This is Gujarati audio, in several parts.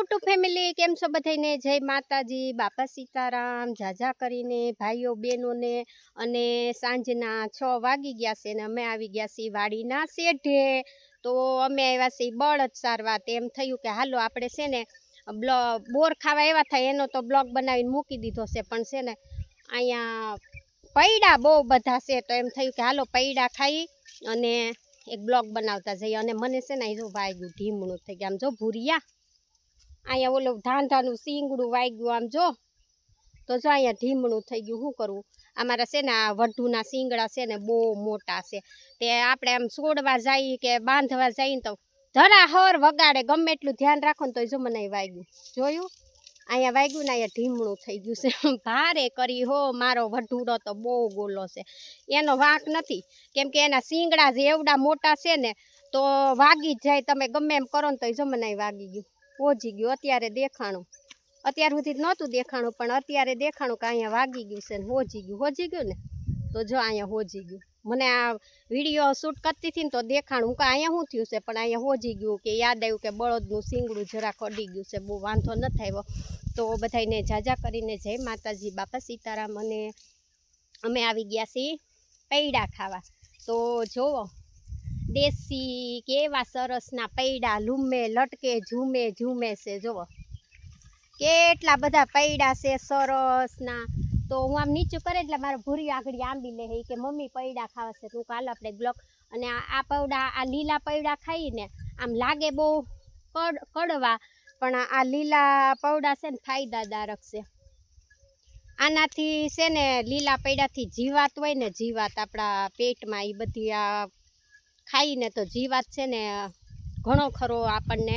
યુટ્યુબ ફેમિલી કેમ છો બધાને? જય માતાજી, બાપા સીતારામ. જાજા કરીને ભાઈઓ બહેનોને અને સાંજના 6 વાગી ગયા છે ને અમે આવી ગયા છીએ વાડીના શેઢે. તો અમે આવ્યા છીએ બળદ સારવા. તેમ થયું કે હાલો આપણે છે ને બોર ખાવા એવા થાય એનો તો બ્લોગ બનાવીને મૂકી દીધો છે, પણ છે ને અહીંયા પૈડા બહુ બધા છે તો એમ થયું કે હાલો પૈડા ખાઈ અને એક બ્લોગ બનાવતા જઈએ. અને મને છે ને જો વાગ્યું ઢીમણું થઈ ગયા, આમ જો ભૂરિયા અહીંયા ઓલું ધાંધાનું સીંગડું વાગ્યું, આમ જો તો જો અહીંયા ઢીમણું થઈ ગયું. શું કરવું? અમારા છે ને આ વઢુના સીંગડા છે ને બહુ મોટા છે, તે આપણે આમ છોડવા જઈએ કે બાંધવા જઈએ તો ધરાહર વગાડે, ગમે એટલું ધ્યાન રાખો ને તો જો મને વાગ્યું. જોયું અહીંયા વાગ્યું ને અહીંયા ઢીમણું થઈ ગયું છે. ભારે કરી હો, મારો વઢુડો તો બહુ ગોલો છે, એનો વાંક નથી, કેમ કે એના સીંગડા જે એવડા મોટા છે ને તો વાગી જ જાય. તમે ગમે એમ કરો ને તો જો મને વાગી ગયું, હોજી ગયું. અત્યારે દેખાણું, અત્યાર સુધી નહોતું દેખાણું, પણ અત્યારે દેખાણું કે અહીંયા વાગી ગયું છે ને હોજી ગયું ને તો જો અહીંયા હોજી ગયું. મને આ વિડીયો શૂટ કરતી હતી ને તો દેખાણું કે અહીંયા શું થયું છે, પણ અહીંયા હોજી ગયું કે યાદ આવ્યું કે બળદનું સીંગડું જરાક અડી ગયું છે. બહુ વાંધો નથી આવ્યો. તો બધાને જાજા કરીને જય માતાજી, બાપા સીતારામ. અને અમે આવી ગયા છીએ પૈડા ખાવા. તો જુઓ દેશી કેવા સરસના પૈડા, લૂમે લટકે ઝૂમે ઝૂમે છે. જુઓ કેટલા બધા પૈડા છે સરસના. તો હું આમ નીચું કરે એટલે મારો ભૂરી આગળ આંબી લે કે મમ્મી પૈડા ખાવા છે. તું કાલ આપણે બ્લોક. અને આ પૌડા, આ લીલા પૈડા ખાઈને આમ લાગે બહુ કડવા, પણ આ લીલા પૌડા છે ને ફાયદાદારક છે. આનાથી છે ને લીલા પૈડાથી જીવાત હોય ને, જીવાત આપણા પેટમાં, એ બધી આ ખાઈને તો જીવાત છે ને ઘણો ખરો આપણને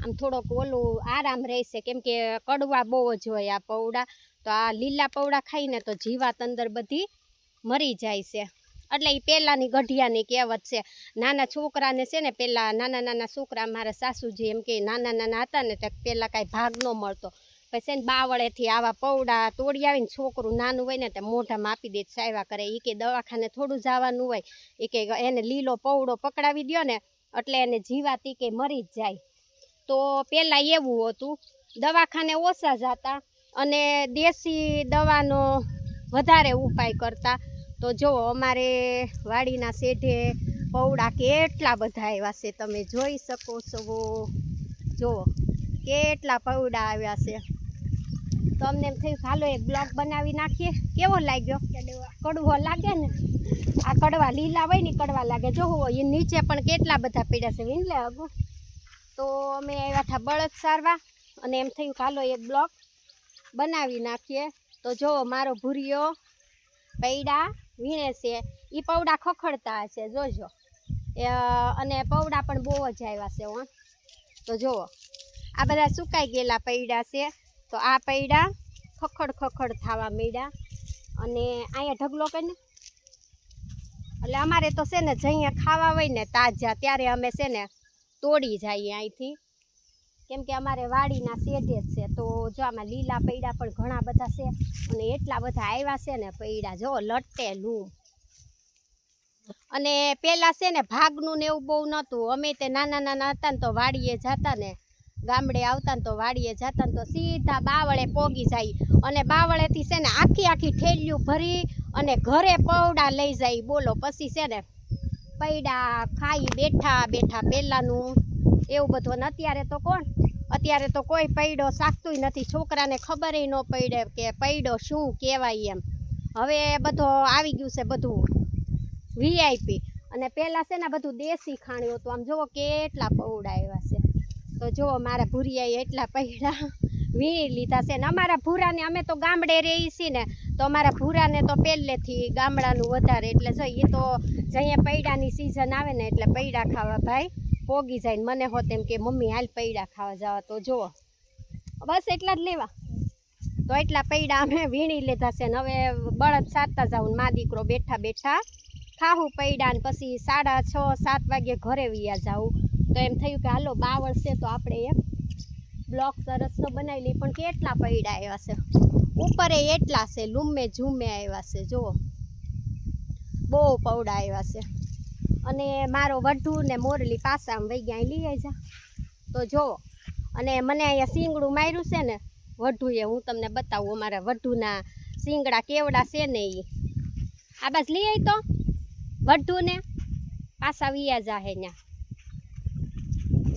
આમ થોડોક ઓલું આરામ રહેશે, કેમ કે કડવા બહુ જ હોય આ પૌડા. તો આ લીલા પૌડા ખાઈને તો જીવાત અંદર બધી મરી જાય છે. એટલે એ પહેલાંની ગઢિયાની કહેવત છે. નાના છોકરાને છે ને પહેલાં નાના છોકરા, મારા સાસુજી એમ કે નાના હતા ને તો પહેલાં કાંઈ ભાગ ન મળતો, પછી છે ને બાવળેથી આવા પૌડા તોડી આવીને છોકરું નાનું હોય ને તો મોઢામાં આપી દે, સાયવા કરે. એ કે દવાખાને થોડું જવાનું હોય, એ કે એને લીલો પૌડો પકડાવી દો ને એટલે એને જીવાત એ કે મરી જ જાય. તો પહેલાં એવું હતું, દવાખાને ઓછા જતા અને દેશી દવાનો વધારે ઉપાય કરતા. તો જો અમારે વાડીના શેઢે પૌડા કેટલા બધા આવ્યા છે, તમે જોઈ શકો છો. જુઓ કેટલા પૌડા આવ્યા છે. તો અમને એમ થયું હાલો એક બ્લોગ બનાવી નાખીએ. કેવો લાગ્યો? કડવો લાગે ને, આ કડવા લીલા હોય ને કડવા લાગે. જો એ નીચે પણ કેટલા બધા પડ્યા છે વિનલે અગો. તો અમે આવ્યા હતા બળદ સારવા અને એમ થયું હાલો એક બ્લોગ બનાવી નાખીએ. તો જો મારો ભૂરિયો પૈડા વીણે છે, એ પૌડા ખખડતા હશે જોજો. અને પૌડા પણ બહુ જ આવ્યા છે. તો જુઓ આ બધા સુકાઈ ગયેલા પૈડા છે, તો આ પૈડા ખખડ થવા માંડ્યા. અને અહીંયા ઢગલો કરીને એટલે અમારે તો છે ને જઈએ ખાવા હોય ને તાજા ત્યારે અમે છે ને તોડી જઈએ અહીંથી, કેમ કે અમારે વાડીના શેઢે જ છે. તો જો આમાં લીલા પૈડા પણ ઘણા બધા છે અને એટલા બધા આવ્યા છે ને પૈડા, જો લટેલું. અને પહેલાં છે ને ભાગનું ને એવું બહુ નહોતું. અમે તે નાના હતા ને તો વાડીએ જતા ને, ગામડે આવતા ને તો વાડીએ જતા ને તો સીધા બાવળે પોગી જાય અને બાવળેથી છે ને આખી ઠેલિયું ભરી અને ઘરે પૌડા લઈ જાય. બોલો પછી છે ને પૈડા ખાઈ બેઠા પહેલાંનું એવું બધું. અને અત્યારે તો અત્યારે તો કોઈ પૈડો શાકતું નથી, છોકરાને ખબર ન પડે કે પૈડો શું કહેવાય એમ. હવે બધો આવી ગયું છે બધું VIP. અને પહેલાં છે ને બધું દેશી ખાણ્યું હતું. આમ જુઓ કેટલા પૌડા આવ્યા છે. તો જુઓ મારા ભૂરિયાએ એટલા પૈડા વીણી લીધા છે. ને અમારા ભૂરાને, અમે તો ગામડે રહી છીએ ને તો અમારા ભૂરાને તો પહેલેથી ગામડાનું વધારે, એટલે જો એ તો જઈએ પૈડાની સિઝન આવે ને એટલે પૈડા ખાવા ભાઈ પોગી જાય. ને મને હોત એમ કે મમ્મી હાલ પૈડા ખાવા જવા. તો જુઓ બસ એટલા જ લેવા. તો એટલા પૈડા અમે વીણી લીધા છે. ને હવે બળદ સારતા જાઉં, મા દીકરો બેઠા ખાવું પૈડા ને પછી 6:30-7 વાગે ઘરે વયા જાઉં. તો એમ થયું કે હાલો બાવળ છે તો આપણે એક બ્લોગ સરસનો બનાવી લઈએ. પણ કેટલા પૈડા આવ્યા છે, ઉપરે એટલા છે, લૂમે ઝૂમે આવ્યા છે. જુઓ બહુ પૌડા આવ્યા છે. અને મારો વઢુ ને મોરલી પાસા વહી ગયા લઈ જા. તો જુઓ અને મને અહીંયા શીંગડું માર્યું છે ને વઢુએ, હું તમને બતાવું અમારા વઢુના શીંગડા કેવડા છે ને એ. આ બસ લઈ આવી તો વઢુને પાછા વિયા જાહે ન્યા.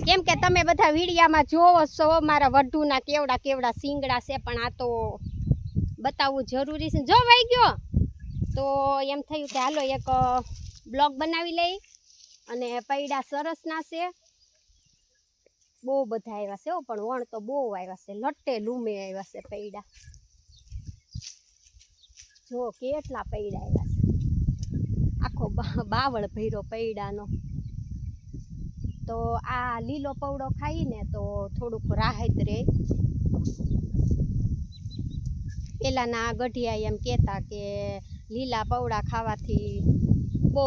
કેમ કે તમે બધા વિડીયામાં જોવો છો મારા વઢુના કેવડા કેવડા શીંગડા છે, પણ આ તો બતાવવું જરૂરી છે. જો વહી ગયો તો એમ થયું કે હાલો એક બ્લોગ બનાવી લઈ. અને પૈડા સરસના છે, બહુ બધા આવ્યા છે પણ વણ તો બહુ આવ્યા છે, લટ્ટે લૂમે આવ્યા છે પૈડા. જો કેટલા પૈડા આવ્યા છે, આખો બાવળ ભર્યો પૈડાનો. તો આ લીલો પૌડો ખાઈને તો થોડુંક રાહત રહે. પેલાના ગઢિયા એમ કહેતા કે લીલા પૌડા ખાવાથી બહુ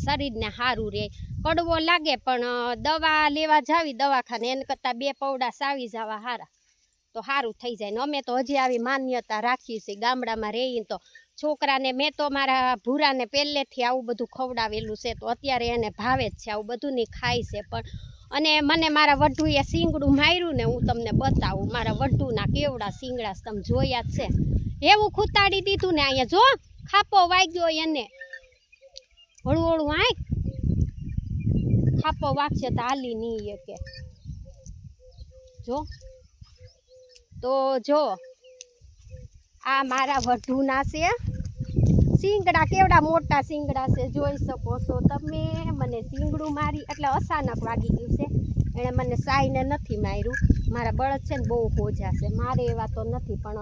શરીરને સારું રહે. કડવો લાગે પણ દવા લેવા જાવી દવાખાને એને કરતાં 2 પૌડા સાવી જવા સારા, તો સારું થઈ જાય. ને અમે તો હજી આવી માન્યતા રાખી છે ગામડામાં રહીને. તો છોકરાને મેં તો મારા ભૂરાને પહેલેથી આવું બધું ખવડાવેલું છે, તો અત્યારે એને ભાવે જ છે, આવું બધું નહીં ખાય છે. પણ અને મને મારા વઢુએ શીંગડું માર્યું ને હું તમને બતાવું. મારા વઢુના કેવડા શીંગડા તમે જોયા જ છે. એવું ખૂતાડી દીધું ને અહીંયા જો ખાપો વાગ્યો એને. હળું હળું આંખ ખાપો વાગશે તો હાલી નહીં કે જો. તો જો આ મારા વઢુના છે શીંગડા, કેવડા મોટા શીંગડા છે જોઈ શકો છો તમે. મને શીંગડું મારી એટલે અચાનક વાગી ગયું છે. એણે મને સાઈને નથી માર્યું. મારા બળદ છે ને બહુ હોજા છે, મારે એવા તો નથી, પણ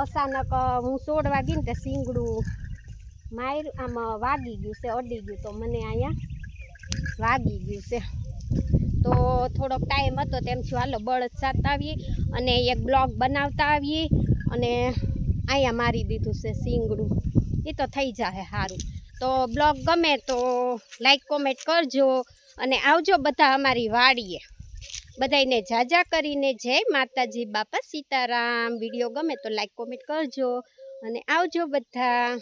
અચાનક હું સોડવા ગઈ ને તે શીંગડું માર્યું, આમ વાગી ગયું છે, અડી ગયું, તો મને અહીંયા વાગી ગયું છે. તો થોડોક ટાઈમ હતો તેમ છું હાલો બળદ સારતા આવીએ અને એક બ્લોગ બનાવતા આવીએ. અને અહીંયા મારી દીધું છે શીંગડું, એ તો થઈ જાય સારું. તો બ્લોગ ગમે તો લાઈક કોમેન્ટ કરજો અને આવજો બધા અમારી વાડીએ. બધાને જાજા કરીને જય માતાજી, બાપા સીતારામ. વિડીયો ગમે તો લાઈક કોમેન્ટ કરજો અને આવજો બધા.